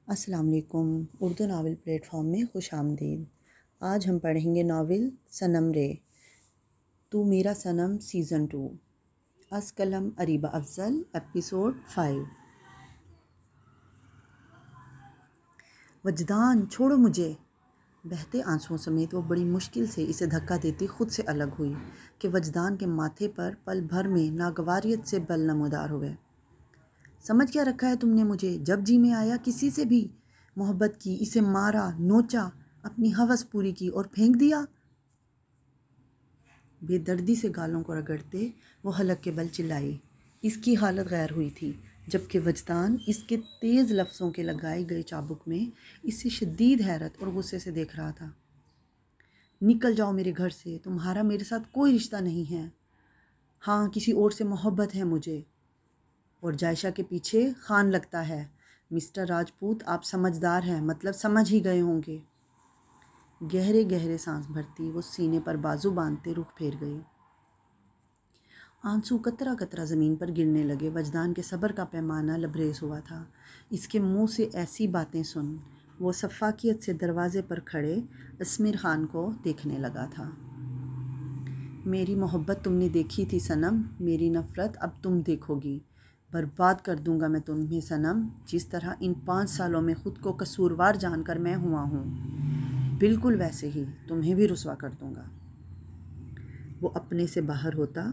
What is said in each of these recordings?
السلام علیکم۔ Urdu novel plate form میں خوش آمدید۔ آج ہم پڑھیں گے ناول صنم رے تو میرا صنم سیزن 2 از قلم اریبہ افضل ایپیسوڈ 5۔ وجدان چھوڑو مجھے۔ بہتے آنسوؤں سمیت وہ بڑی مشکل سے اسے دھکا دیتی خود سے الگ ہوئی کہ وجدان کے ماتھے پر پل بھر میں ناگواریت سے بل نمودار ہوئے۔ سمجھ کیا رکھا ہے تم نے مجھے؟ جب جی میں آیا کسی سے بھی محبت کی، اسے مارا، نوچا، اپنی ہوس پوری کی اور پھینک دیا۔ بے دردی سے گالوں کو رگڑتے وہ حلق کے بل چلائی۔ اس کی حالت غیر ہوئی تھی، جبکہ وجدان اس کے تیز لفظوں کے لگائے گئے چابک میں اسے شدید حیرت اور غصے سے دیکھ رہا تھا۔ نکل جاؤ میرے گھر سے، تمہارا میرے ساتھ کوئی رشتہ نہیں ہے۔ ہاں، کسی اور سے محبت ہے مجھے، اور جائشہ کے پیچھے خان لگتا ہے۔ مسٹر راجپوت، آپ سمجھدار ہیں، مطلب سمجھ ہی گئے ہوں گے۔ گہرے گہرے سانس بھرتی وہ سینے پر بازو باندھتے رخ پھیر گئی۔ آنسو قطرہ قطرہ زمین پر گرنے لگے۔ وجدان کے صبر کا پیمانہ لبریز ہوا تھا۔ اس کے منہ سے ایسی باتیں سن وہ شفافیت سے دروازے پر کھڑے اسمیر خان کو دیکھنے لگا تھا۔ میری محبت تم نے دیکھی تھی صنم، میری نفرت اب تم دیکھو گی۔ برباد کر دوں گا میں تمہیں صنم، جس طرح ان 5 سالوں میں خود کو قصوروار جان کر میں ہوا ہوں، بالکل ویسے ہی تمہیں بھی رسوا کر دوں گا۔ وہ اپنے سے باہر ہوتا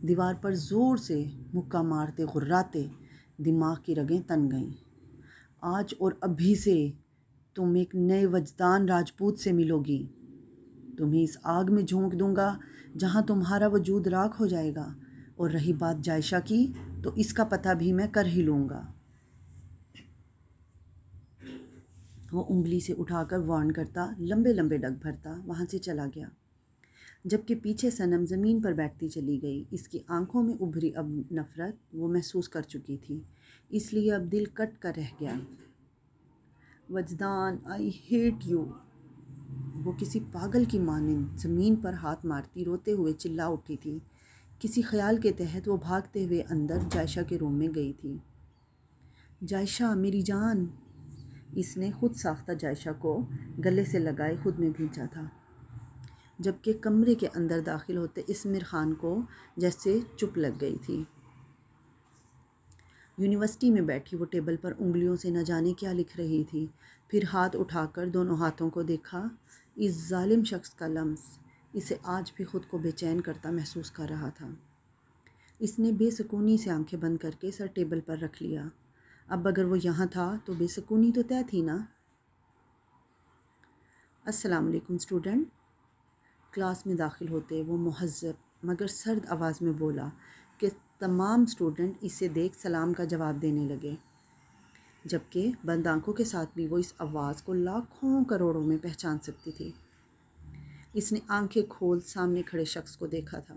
دیوار پر زور سے مکہ مارتے غراتے دماغ کی رگیں تن گئیں۔ آج اور ابھی سے تم ایک نئے وجدان راجپوت سے ملو گی۔ تمہیں اس آگ میں جھونک دوں گا جہاں تمہارا وجود راکھ ہو جائے گا، اور رہی بات جائشہ کی تو اس کا پتہ بھی میں کر ہی لوں گا۔ وہ انگلی سے اٹھا کر وارن کرتا، لمبے لمبے ڈگ بھرتا وہاں سے چلا گیا، جبکہ پیچھے صنم زمین پر بیٹھتی چلی گئی۔ اس کی آنکھوں میں ابھری اب نفرت وہ محسوس کر چکی تھی، اس لیے اب دل کٹ کر رہ گیا۔ وجدان، آئی ہیٹ یو۔ وہ کسی پاگل کی مانند زمین پر ہاتھ مارتی روتے ہوئے چلا اٹھی تھی۔ کسی خیال کے تحت وہ بھاگتے ہوئے اندر جائشہ کے روم میں گئی تھی۔ جائشہ میری جان۔ اس نے خود ساختہ جائشہ کو گلے سے لگائے خود میں بھینچا تھا، جبکہ کمرے کے اندر داخل ہوتے اسمیر خان کو جیسے چپ لگ گئی تھی۔ یونیورسٹی میں بیٹھی وہ ٹیبل پر انگلیوں سے نہ جانے کیا لکھ رہی تھی، پھر ہاتھ اٹھا کر دونوں ہاتھوں کو دیکھا۔ اس ظالم شخص کا لمس اسے آج بھی خود کو بے چین کرتا محسوس کر رہا تھا۔ اس نے بے سکونی سے آنکھیں بند کر کے سر ٹیبل پر رکھ لیا۔ اب اگر وہ یہاں تھا تو بے سکونی تو طے تھی نا۔ السلام علیکم اسٹوڈنٹ۔ کلاس میں داخل ہوتے وہ مہذب مگر سرد آواز میں بولا کہ تمام اسٹوڈنٹ اسے دیکھ سلام کا جواب دینے لگے، جبکہ بند آنکھوں کے ساتھ بھی وہ اس آواز کو لاکھوں کروڑوں میں پہچان سکتی تھی۔ اس نے آنکھیں کھول سامنے کھڑے شخص کو دیکھا تھا۔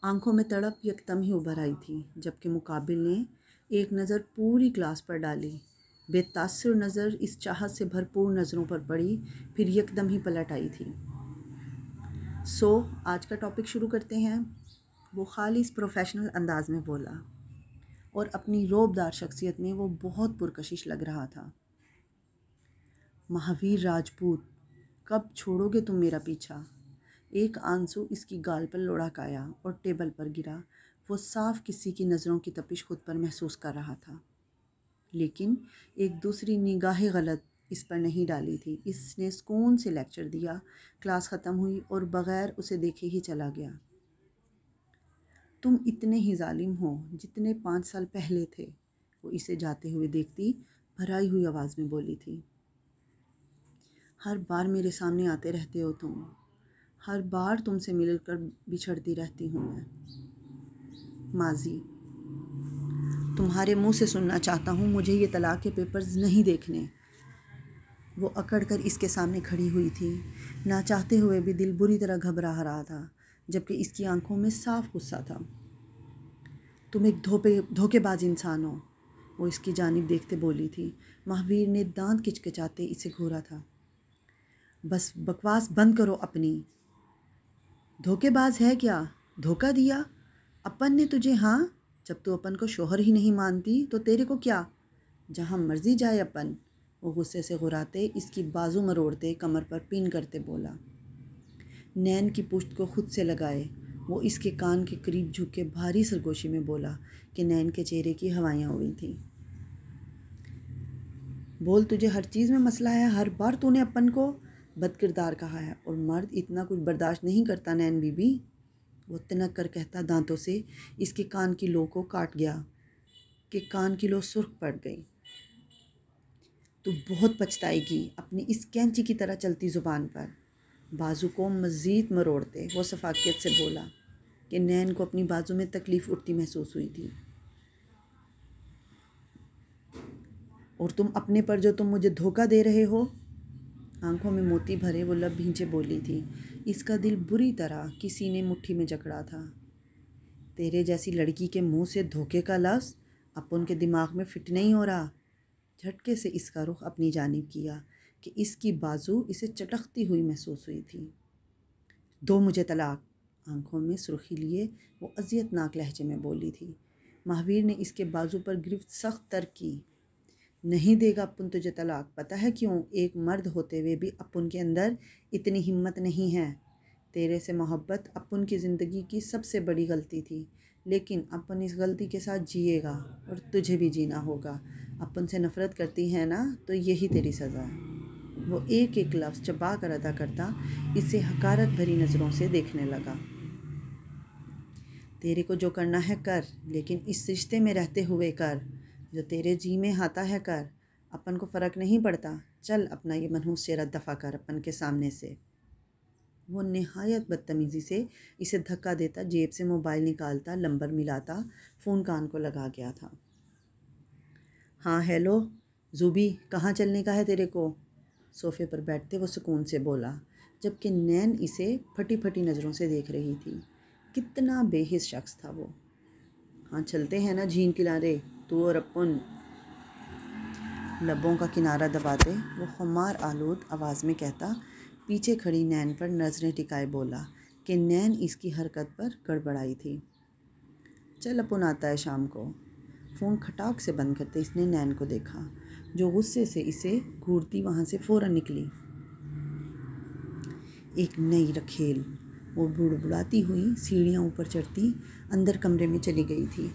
آنکھوں میں تڑپ یکدم ہی ابھر آئی تھی، جبکہ مقابل نے ایک نظر پوری کلاس پر ڈالی۔ بے تاثر نظر اس چاہت سے بھرپور نظروں پر پڑی، پھر یکدم ہی پلٹ آئی تھی۔ آج کا ٹاپک شروع کرتے ہیں، وہ خالص پروفیشنل انداز میں بولا، اور اپنی رعبدار شخصیت میں وہ بہت پرکشش لگ رہا تھا۔ مہاویر راجپوت، کب چھوڑو گے تم میرا پیچھا؟ ایک آنسو اس کی گال پر لڑک آیا اور ٹیبل پر گرا۔ وہ صاف کسی کی نظروں کی تپش خود پر محسوس کر رہا تھا، لیکن ایک دوسری نگاہ غلط اس پر نہیں ڈالی تھی۔ اس نے سکون سے لیکچر دیا، کلاس ختم ہوئی اور بغیر اسے دیکھے ہی چلا گیا۔ تم اتنے ہی ظالم ہو جتنے 5 سال پہلے تھے، وہ اسے جاتے ہوئے دیکھتی بھرائی ہوئی آواز میں بولی تھی۔ ہر بار میرے سامنے آتے رہتے ہو تم، ہر بار تم سے مل کر بچھڑتی رہتی ہوں میں۔ ماضی، تمہارے منہ سے سننا چاہتا ہوں، مجھے یہ طلاق کے پیپرز نہیں دیکھنے۔ وہ اکڑ کر اس کے سامنے کھڑی ہوئی تھی، نہ چاہتے ہوئے بھی دل بری طرح گھبرا رہا تھا، جبکہ اس کی آنکھوں میں صاف غصہ تھا۔ تم ایک دھوکے باز انسان ہو، وہ اس کی جانب دیکھتے بولی تھی۔ مہاویر نے دانت کچکچاتے اسے گھورا تھا۔ بس بکواس بند کرو اپنی۔ دھوکے باز ہے کیا؟ دھوکہ دیا اپن نے تجھے؟ ہاں، جب تو اپن کو شوہر ہی نہیں مانتی تو تیرے کو کیا؟ جہاں مرضی جائے اپن، وہ غصے سے غراتے اس کی بازو مروڑتے کمر پر پن کرتے بولا۔ نین کی پشت کو خود سے لگائے وہ اس کے کان کے قریب جھک کے بھاری سرگوشی میں بولا کہ نین کے چہرے کی ہوائیاں ہوئی تھیں۔ بول، تجھے ہر چیز میں مسئلہ ہے، ہر بار تو نے اپن کو بد کردار کہا ہے، اور مرد اتنا کچھ برداشت نہیں کرتا نین بی بی، وہ تنک کر کہتا دانتوں سے اس کے کان کی لو کو کاٹ گیا کہ کان کی لو سرخ پڑ گئی۔ تو بہت پچھتائے گی اپنی اس کینچی کی طرح چلتی زبان پر۔ بازو کو مزید مروڑتے وہ شفقت سے بولا کہ نین کو اپنی بازو میں تکلیف اٹھتی محسوس ہوئی تھی۔ اور تم اپنے پر جو تم مجھے دھوکہ دے رہے ہو، آنکھوں میں موتی بھرے وہ لب بھینچے بولی تھی۔ اس کا دل بری طرح کسی نے مٹھی میں جکڑا تھا۔ تیرے جیسی لڑکی کے منہ سے دھوکے کا لفظ اپن کے دماغ میں فٹ نہیں ہو رہا۔ جھٹکے سے اس کا رخ اپنی جانب کیا کہ اس کی بازو اسے چٹکتی ہوئی محسوس ہوئی تھی۔ دو مجھے طلاق، آنکھوں میں سرخی لیے وہ اذیت ناک لہجے میں بولی تھی۔ مہاویر نے اس کے بازو پر گرفت سخت تر کی۔ نہیں دے گا اپن تجھے طلاق، پتہ ہے کیوں؟ ایک مرد ہوتے ہوئے بھی اپن کے اندر اتنی ہمت نہیں ہے۔ تیرے سے محبت اپن کی زندگی کی سب سے بڑی غلطی تھی، لیکن اپن اس غلطی کے ساتھ جیے گا اور تجھے بھی جینا ہوگا۔ اپن سے نفرت کرتی ہے نا، تو یہی تیری سزا ہے۔ وہ ایک ایک لفظ چبا کر ادا کرتا اسے حقارت بھری نظروں سے دیکھنے لگا۔ تیرے کو جو کرنا ہے کر، لیکن اس رشتے میں رہتے ہوئے کر، جو تیرے جی میں آتا ہے کر، اپن کو فرق نہیں پڑتا۔ چل اپنا یہ منحوس چہرہ دفع کر اپن کے سامنے سے۔ وہ نہایت بدتمیزی سے اسے دھکا دیتا جیب سے موبائل نکالتا، نمبر ملاتا، فون کان کو لگا گیا تھا۔ ہاں ہیلو زوبی، کہاں چلنے کا ہے تیرے کو؟ صوفے پر بیٹھتے وہ سکون سے بولا، جبکہ نین اسے پھٹی پھٹی نظروں سے دیکھ رہی تھی۔ کتنا بے حس شخص تھا وہ۔ ہاں چلتے ہیں نا جھیل کنارے، تو اور اپن۔ لبوں کا کنارہ دباتے وہ خمار آلود آواز میں کہتا پیچھے کھڑی نین پر نظریں ٹکائے بولا کہ نین اس کی حرکت پر گڑبڑائی تھی۔ چل اپن آتا ہے شام کو۔ فون کھٹاک سے بند کرتے اس نے نین کو دیکھا، جو غصے سے اسے گھورتی وہاں سے فوراً نکلی۔ ایک نئی رکھیل، وہ بڑبڑاتی ہوئی سیڑھیاں اوپر چڑھتی اندر کمرے میں چلی گئی تھی۔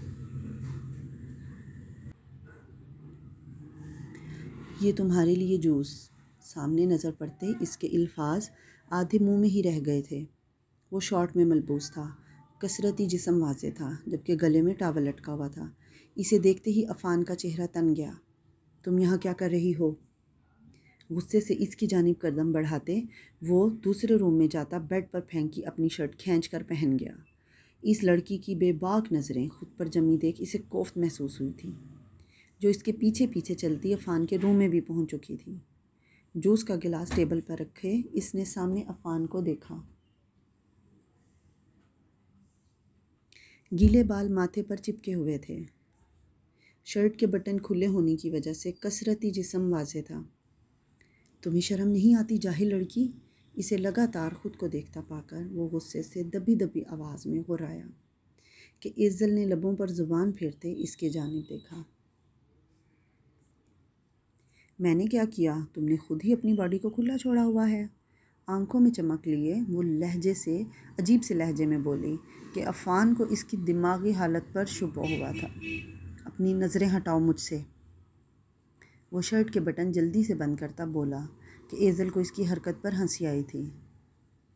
یہ تمہارے لیے جوس۔ سامنے نظر پڑتے اس کے الفاظ آدھے منہ میں ہی رہ گئے تھے۔ وہ شارٹ میں ملبوس تھا، کثرتی جسم واضح تھا، جبکہ گلے میں ٹاول لٹکا ہوا تھا۔ اسے دیکھتے ہی عفان کا چہرہ تن گیا۔ تم یہاں کیا کر رہی ہو؟ غصے سے اس کی جانب قدم بڑھاتے وہ دوسرے روم میں جاتا بیڈ پر پھینکی اپنی شرٹ کھینچ کر پہن گیا۔ اس لڑکی کی بے باک نظریں خود پر جمی دیکھ اسے کوفت محسوس ہوئی تھی، جو اس کے پیچھے پیچھے چلتی عفان کے روم میں بھی پہنچ چکی تھی۔ جوس کا گلاس ٹیبل پر رکھے اس نے سامنے عفان کو دیکھا۔ گیلے بال ماتھے پر چپکے ہوئے تھے، شرٹ کے بٹن کھلے ہونے کی وجہ سے کثرتی جسم واضح تھا۔ تمہیں شرم نہیں آتی جاہل لڑکی؟ اسے لگاتار خود کو دیکھتا پا کر وہ غصے سے دبی دبی آواز میں غرایا کہ ایزل نے لبوں پر زبان پھیرتے اس کے جانب دیکھا۔ میں نے کیا کیا؟ تم نے خود ہی اپنی باڈی کو کھلا چھوڑا ہوا ہے۔ آنکھوں میں چمک لیے وہ لہجے سے عجیب سے لہجے میں بولی کہ عفان کو اس کی دماغی حالت پر شبہ ہوا تھا۔ اپنی نظریں ہٹاؤ مجھ سے۔ وہ شرٹ کے بٹن جلدی سے بند کرتا بولا کہ ایزل کو اس کی حرکت پر ہنسی آئی تھی۔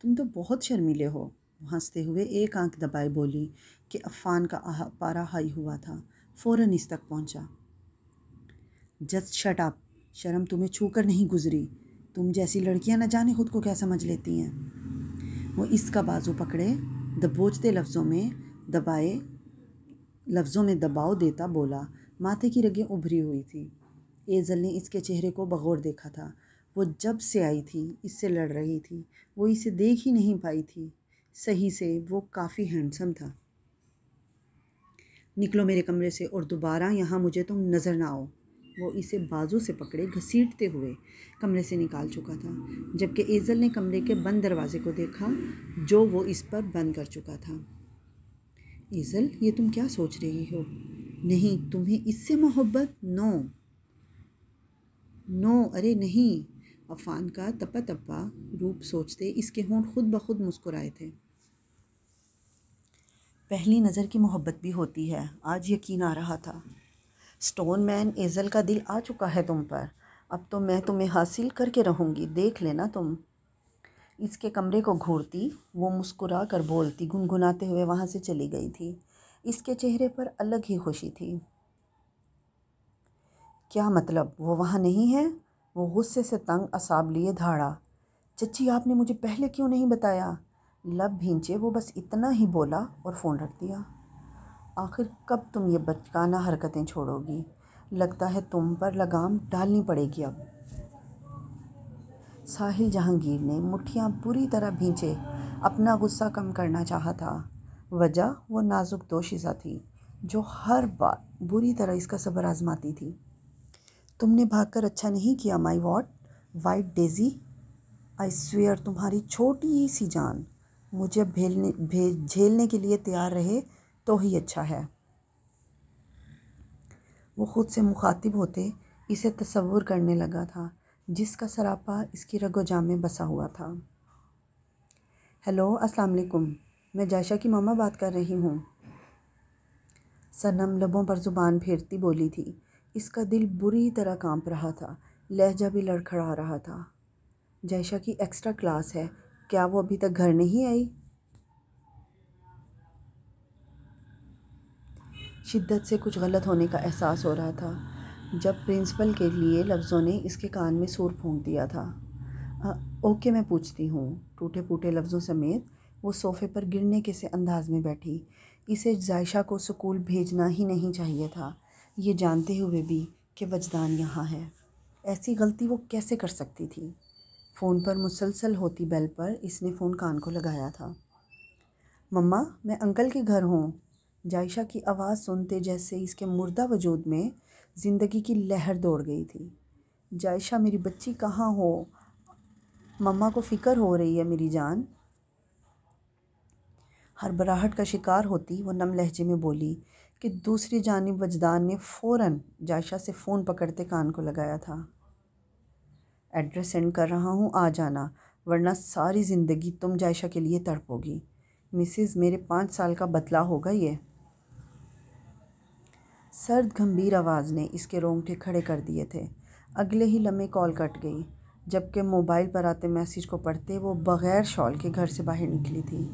تم تو بہت شرمیلے ہو، وہ ہنستے ہوئے ایک آنکھ دبائے بولی کہ عفان کا پارا ہائی ہوا تھا، فوراً اس تک پہنچا۔ جسٹ شٹ اپ، شرم تمہیں چھو کر نہیں گزری؟ تم جیسی لڑکیاں نہ جانے خود کو کیا سمجھ لیتی ہیں۔ وہ اس کا بازو پکڑے دبوچتے لفظوں میں دباؤ دیتا بولا۔ ماتھے کی رگیں ابھری ہوئی تھی۔ ایزل نے اس کے چہرے کو بغور دیکھا تھا۔ وہ جب سے آئی تھی اس سے لڑ رہی تھی، وہ اسے دیکھ ہی نہیں پائی تھی۔ صحیح سے وہ کافی ہینڈسم تھا۔ نکلو میرے کمرے سے اور دوبارہ یہاں مجھے تم نظر نہ آؤ۔ وہ اسے بازو سے پکڑے گھسیٹتے ہوئے کمرے سے نکال چکا تھا، جبکہ ایزل نے کمرے کے بند دروازے کو دیکھا جو وہ اس پر بند کر چکا تھا۔ ایزل، یہ تم کیا سوچ رہی ہو؟ نہیں، تمہیں اس سے محبت؟ نو، نو، ارے نہیں، عفان کا تپا تپا روپ سوچتے اس کے ہونٹ خود بخود مسکرائے تھے۔ پہلی نظر کی محبت بھی ہوتی ہے، آج یقین آ رہا تھا۔ سٹون مین، ایزل کا دل آ چکا ہے تم پر، اب تو میں تمہیں حاصل کر کے رہوں گی، دیکھ لینا تم۔ اس کے کمرے کو گھورتی وہ مسکرا کر بولتی گنگناتے ہوئے وہاں سے چلی گئی تھی۔ اس کے چہرے پر الگ ہی خوشی تھی۔ کیا مطلب وہ وہاں نہیں ہے؟ وہ غصے سے تنگ اعصاب لیے دھاڑا۔ چچی آپ نے مجھے پہلے کیوں نہیں بتایا؟ لب بھینچے وہ بس اتنا ہی بولا اور فون رکھ دیا۔ آخر کب تم یہ بچکانہ حرکتیں چھوڑو گی؟ لگتا ہے تم پر لگام ڈالنی پڑے گی اب۔ ساحل جہانگیر نے مٹھیاں بری طرح بھینچے اپنا غصہ کم کرنا چاہا تھا۔ وجہ وہ نازک دوشیزہ تھی جو ہر بار بری طرح اس کا صبر آزماتی تھی۔ تم نے بھاگ کر اچھا نہیں کیا مائی وائٹ ڈیزی، آئی سویئر تمہاری چھوٹی سی جان مجھے اب جھیلنے کے لیے تیار رہے تو ہی اچھا ہے۔ وہ خود سے مخاطب ہوتے اسے تصور کرنے لگا تھا جس کا سراپا اس کی رگ و جان میں بسا ہوا تھا۔ ہیلو، السلام علیکم، میں جائشہ کی ماما بات کر رہی ہوں۔ صنم لبوں پر زبان پھیرتی بولی تھی۔ اس کا دل بری طرح کانپ رہا تھا، لہجہ بھی لڑکھڑا رہا تھا۔ جائشہ کی ایکسٹرا کلاس ہے، کیا وہ ابھی تک گھر نہیں آئی؟ شدت سے کچھ غلط ہونے کا احساس ہو رہا تھا جب پرنسپل کے لیے لفظوں نے اس کے کان میں سور پھونک دیا تھا۔ اوکے میں پوچھتی ہوں، ٹوٹے پھوٹے لفظوں سمیت وہ صوفے پر گرنے کے سے انداز میں بیٹھی۔ اسے جائشہ کو سکول بھیجنا ہی نہیں چاہیے تھا، یہ جانتے ہوئے بھی کہ وجدان یہاں ہے۔ ایسی غلطی وہ کیسے کر سکتی تھی؟ فون پر مسلسل ہوتی بیل پر اس نے فون کان کو لگایا تھا۔ مما، میں انکل کے گھر ہوں۔ جائشہ کی آواز سنتے جیسے اس کے مردہ وجود میں زندگی کی لہر دوڑ گئی تھی۔ جائشہ میری بچی کہاں ہو؟ مما کو فکر ہو رہی ہے میری جان۔ ہڑبڑاہٹ کا شکار ہوتی وہ نم لہجے میں بولی کہ دوسری جانب وجدان نے فوراً جائشہ سے فون پکڑتے کان کو لگایا تھا۔ ایڈریس سینڈ کر رہا ہوں، آ جانا، ورنہ ساری زندگی تم جائشہ کے لیے تڑپو گی۔ مسز، میرے 5 سال کا بدلہ ہوگا یہ۔ سرد گھمبیر آواز نے اس کے رونگٹے کھڑے کر دیے تھے۔ اگلے ہی لمحے کال کٹ گئی، جبکہ موبائل پر آتے میسیج کو پڑھتے وہ بغیر شال کے گھر سے باہر نکلی تھی۔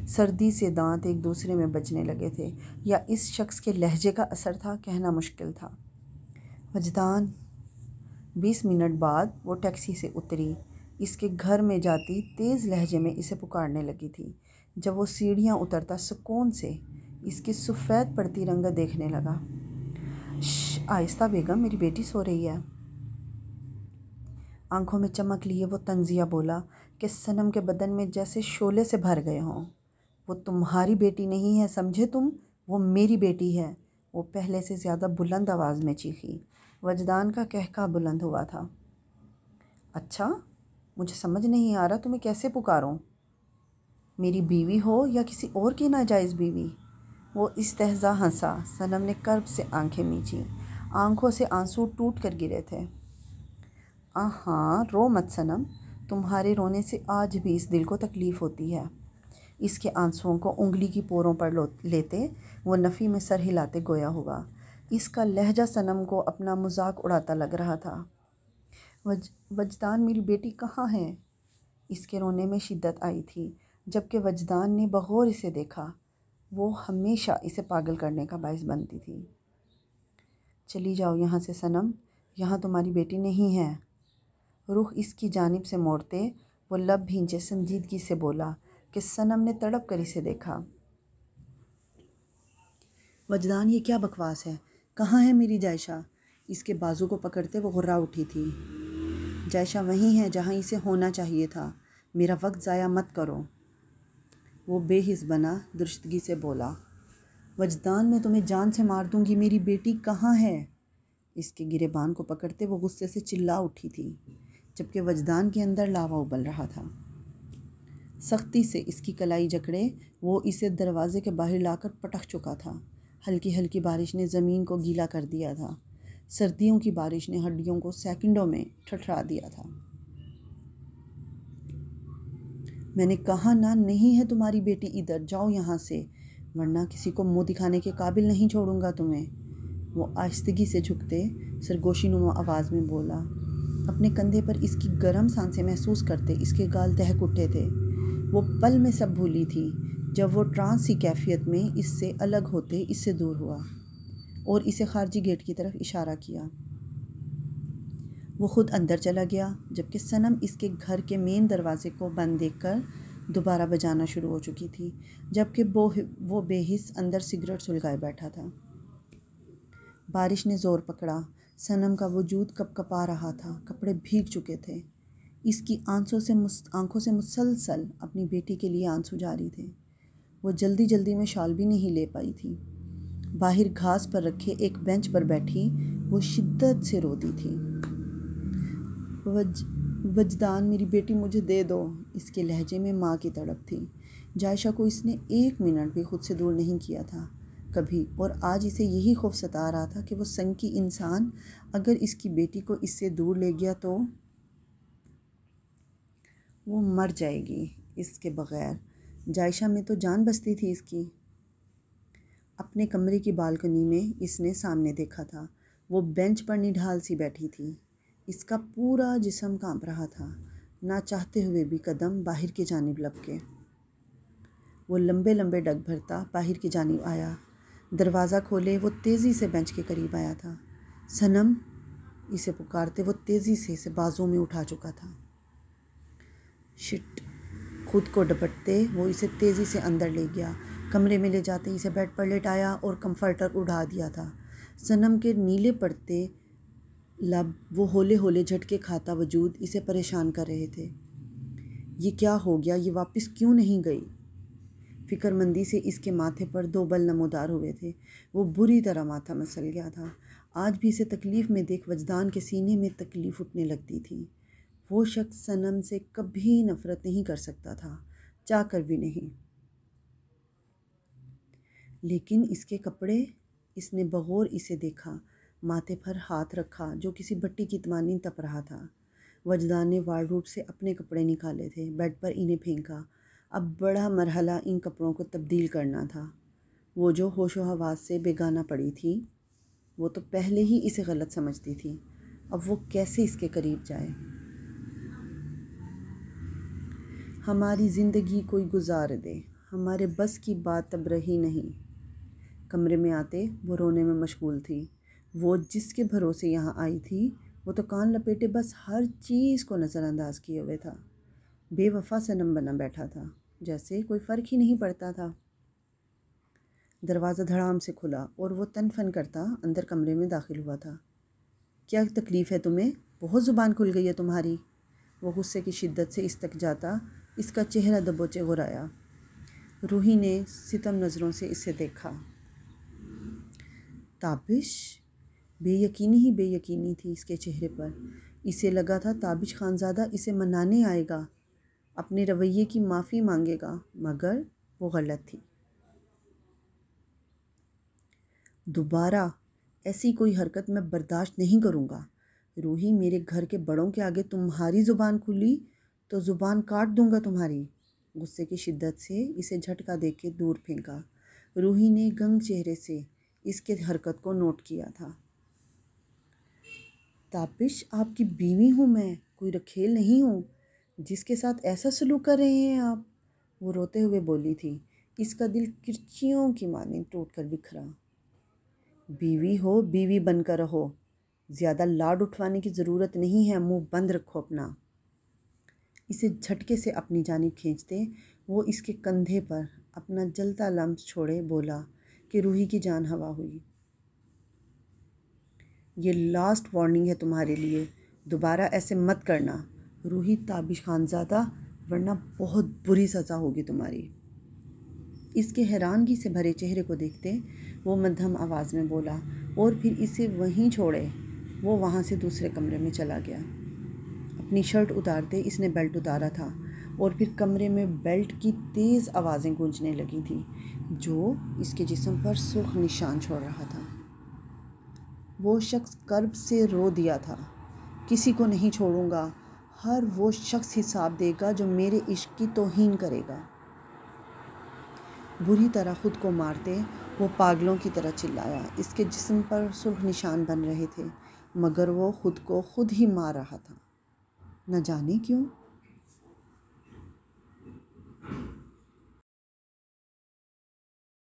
سردی سے دانت ایک دوسرے میں بجنے لگے تھے، یا اس شخص کے لہجے کا اثر تھا، کہنا مشکل تھا۔ وجدان۔ 20 منٹ بعد وہ ٹیکسی سے اتری۔ اس کے گھر میں جاتی تیز لہجے میں اسے پکارنے لگی تھی۔ جب وہ سیڑھیاں اترتا سکون سے اس کی سفید پڑتی رنگت دیکھنے لگا۔ شش، آہستہ بیگم، میری بیٹی سو رہی ہے۔ آنکھوں میں چمک لیے وہ طنزیہ بولا کہ صنم کے بدن میں جیسے شعلے سے بھر گئے ہوں۔ وہ تمہاری بیٹی نہیں ہے، سمجھے تم؟ وہ میری بیٹی ہے، وہ پہلے سے زیادہ بلند آواز میں چیخی۔ وجدان کا قہقہ بلند ہوا تھا۔ اچھا، مجھے سمجھ نہیں آ رہا تمہیں کیسے پکاروں؟ میری بیوی ہو یا کسی اور کی ناجائز بیوی؟ وہ استہزا ہنسا۔ صنم نے کرب سے آنکھیں میچیں، آنکھوں سے آنسو ٹوٹ کر گرے تھے۔ ہاں، رو مت صنم، تمہارے رونے سے آج بھی اس دل کو تکلیف ہوتی ہے۔ اس کے آنسوؤں کو انگلی کی پوروں پر لیتے وہ نفی میں سر ہلاتے گویا ہوا۔ اس کا لہجہ صنم کو اپنا مذاق اڑاتا لگ رہا تھا۔ وجدان، میری بیٹی کہاں ہے؟ اس کے رونے میں شدت آئی تھی، جبکہ وجدان نے بغور اسے دیکھا۔ وہ ہمیشہ اسے پاگل کرنے کا باعث بنتی تھی۔ چلی جاؤ یہاں سے صنم، یہاں تمہاری بیٹی نہیں ہے۔ رخ اس کی جانب سے موڑتے وہ لب بھینچے سنجیدگی سے بولا کہ صنم نے تڑپ کر اسے دیکھا۔ وجدان، یہ کیا بکواس ہے؟ کہاں ہے میری جائشہ؟ اس کے بازو کو پکڑتے وہ غرا اٹھی تھی۔ جائشہ وہیں ہے جہاں اسے ہونا چاہیے تھا، میرا وقت ضائع مت کرو۔ وہ بے حس بنا درشتگی سے بولا۔ وجدان، میں تمہیں جان سے مار دوں گی، میری بیٹی کہاں ہے؟ اس کے گریبان کو پکڑتے وہ غصے سے چلا اٹھی تھی، جبکہ وجدان کے اندر لاوا ابل رہا تھا۔ سختی سے اس کی کلائی جکڑے وہ اسے دروازے کے باہر لا کر پٹک چکا تھا۔ ہلکی ہلکی بارش نے زمین کو گیلا کر دیا تھا۔ سردیوں کی بارش نے ہڈیوں کو سیکنڈوں میں ٹھٹھرا دیا تھا۔ میں نے کہا نا، نہیں ہے تمہاری بیٹی ادھر، جاؤ یہاں سے، ورنہ کسی کو منہ دکھانے کے قابل نہیں چھوڑوں گا تمہیں، وہ آہستگی سے جھکتے سرگوشی نما آواز میں بولا، اپنے کندھے پر اس کی گرم سانسیں محسوس کرتے اس کے گال دہک اٹھے تھے۔ وہ پل میں سب بھولی تھی جب وہ ٹرانس سی کیفیت میں اس سے الگ ہوتے اس سے دور ہوا اور اسے خارجی گیٹ کی طرف اشارہ کیا۔ وہ خود اندر چلا گیا، جبکہ صنم اس کے گھر کے مین دروازے کو بند دیکھ کر دوبارہ بجانا شروع ہو چکی تھی، جبکہ وہ بے حس اندر سگریٹ سلگائے بیٹھا تھا۔ بارش نے زور پکڑا، صنم کا وجود کپ کپا رہا تھا، کپڑے بھیگ چکے تھے، اس کی آنکھوں سے مسلسل اپنی بیٹی کے لیے آنسو جاری تھے۔ وہ جلدی جلدی میں شال بھی نہیں لے پائی تھی۔ باہر گھاس پر رکھے ایک بینچ پر بیٹھی وہ شدت سے روتی تھی۔ وجدان، میری بیٹی مجھے دے دو، اس کے لہجے میں ماں کی تڑپ تھی۔ جائشہ کو اس نے 1 منٹ بھی خود سے دور نہیں کیا تھا کبھی، اور آج اسے یہی خوف ستا رہا تھا کہ وہ سنکی انسان اگر اس کی بیٹی کو اس سے دور لے گیا تو وہ مر جائے گی اس کے بغیر۔ جائشہ میں تو جان بستی تھی اس کی۔ اپنے کمرے کی بالکنی میں اس نے سامنے دیکھا تھا، وہ بینچ پر نڈھال سی بیٹھی تھی، اس کا پورا جسم کانپ رہا تھا، نہ چاہتے ہوئے بھی قدم باہر کی جانب لپکے۔ وہ لمبے لمبے ڈگ بھرتا باہر کی جانب آیا، دروازہ کھولے وہ تیزی سے بینچ کے قریب آیا تھا۔ صنم، اسے پکارتے وہ تیزی سے اسے بازوں میں اٹھا چکا تھا۔ شٹ! خود کو ڈپٹتے وہ اسے تیزی سے اندر لے گیا، کمرے میں لے جاتے اسے بیڈ پر لٹایا اور کمفرٹر اڑا دیا تھا۔ صنم کے نیلے پڑتے لب، وہ ہولے ہولے جھٹکے کھاتا وجود اسے پریشان کر رہے تھے۔ یہ کیا ہو گیا؟ یہ واپس کیوں نہیں گئی؟ فکر مندی سے اس کے ماتھے پر 2 بل نمودار ہوئے تھے، وہ بری طرح ماتھا مسل گیا تھا۔ آج بھی اسے تکلیف میں دیکھ وجدان کے سینے میں تکلیف اٹھنے لگتی تھی۔ وہ شخص صنم سے کبھی نفرت نہیں کر سکتا تھا، چاہ کر بھی نہیں۔ لیکن اس کے کپڑے، اس نے بغور اسے دیکھا، ماتھے پر ہاتھ رکھا جو کسی بٹی کی مانند تپ رہا تھا۔ وجدان نے وارڈروب سے اپنے کپڑے نکالے تھے، بیڈ پر انہیں پھینکا۔ اب بڑا مرحلہ ان کپڑوں کو تبدیل کرنا تھا۔ وہ جو ہوش و حواس سے بیگانہ پڑی تھی، وہ تو پہلے ہی اسے غلط سمجھتی تھی، اب وہ کیسے اس کے قریب جائے؟ ہماری زندگی کوئی گزار دے، ہمارے بس کی بات اب رہی نہیں۔ کمرے میں آتے وہ رونے میں مشغول تھی۔ وہ جس کے بھروسے یہاں آئی تھی، وہ تو کان لپیٹے بس ہر چیز کو نظر انداز کیے ہوئے تھا، بے وفا صنم بنا بیٹھا تھا، جیسے کوئی فرق ہی نہیں پڑتا تھا۔ دروازہ دھڑام سے کھلا اور وہ تن فن کرتا اندر کمرے میں داخل ہوا تھا۔ کیا تکلیف ہے تمہیں؟ بہت زبان کھل گئی ہے تمہاری۔ وہ غصے کی شدت سے اس تک جاتا، اس کا چہرہ دبوچے غرایا۔ روحی نے ستم نظروں سے اسے دیکھا۔ تابش؟ بے یقینی ہی بے یقینی تھی اس کے چہرے پر۔ اسے لگا تھا تابش خانزادہ اسے منانے آئے گا، اپنے رویے کی معافی مانگے گا، مگر وہ غلط تھی۔ دوبارہ ایسی کوئی حرکت میں برداشت نہیں کروں گا۔ روحی، میرے گھر کے بڑوں کے آگے تمہاری زبان کھلی تو زبان کاٹ دوں گا تمہاری۔ غصے کی شدت سے اسے جھٹکا دے کے دور پھینکا۔ روحی نے گنگ چہرے سے اس کے حرکت کو نوٹ کیا تھا۔ تابش، آپ کی بیوی ہوں میں، کوئی رکھیل نہیں ہوں جس کے ساتھ ایسا سلوک کر رہے ہیں آپ، وہ روتے ہوئے بولی تھی۔ اس کا دل کرچیوں کی مانند ٹوٹ کر بکھرا۔ بیوی ہو، بیوی بن کر رہو، زیادہ لاڈ اٹھوانے کی ضرورت نہیں ہے، منہ بند رکھو اپنا۔ اسے جھٹکے سے اپنی جانب کھینچتے وہ اس کے کندھے پر اپنا جلتا لمس چھوڑے بولا کہ روحی کی جان ہوا ہوئی۔ یہ لاسٹ وارننگ ہے تمہارے لیے، دوبارہ ایسے مت کرنا روحی تابش خانزادہ، ورنہ بہت بری سزا ہوگی تمہاری۔ اس کے حیرانگی سے بھرے چہرے کو دیکھتے وہ مدھم آواز میں بولا، اور پھر اسے وہیں چھوڑے وہ وہاں سے دوسرے کمرے میں چلا گیا۔ اپنی شرٹ اتارتے اس نے بیلٹ اتارا تھا، اور پھر کمرے میں بیلٹ کی تیز آوازیں گونجنے لگی تھیں جو اس کے جسم پر سرخ نشان چھوڑ رہا تھا۔ وہ شخص کرب سے رو دیا تھا، کسی کو نہیں چھوڑوں گا، ہر وہ شخص حساب دے گا جو میرے عشق کی توہین کرے گا۔ بری طرح خود کو مارتے وہ پاگلوں کی طرح چلایا۔ اس کے جسم پر سرخ نشان بن رہے تھے، مگر وہ خود کو خود ہی مار رہا تھا۔ نہ جانے کیوں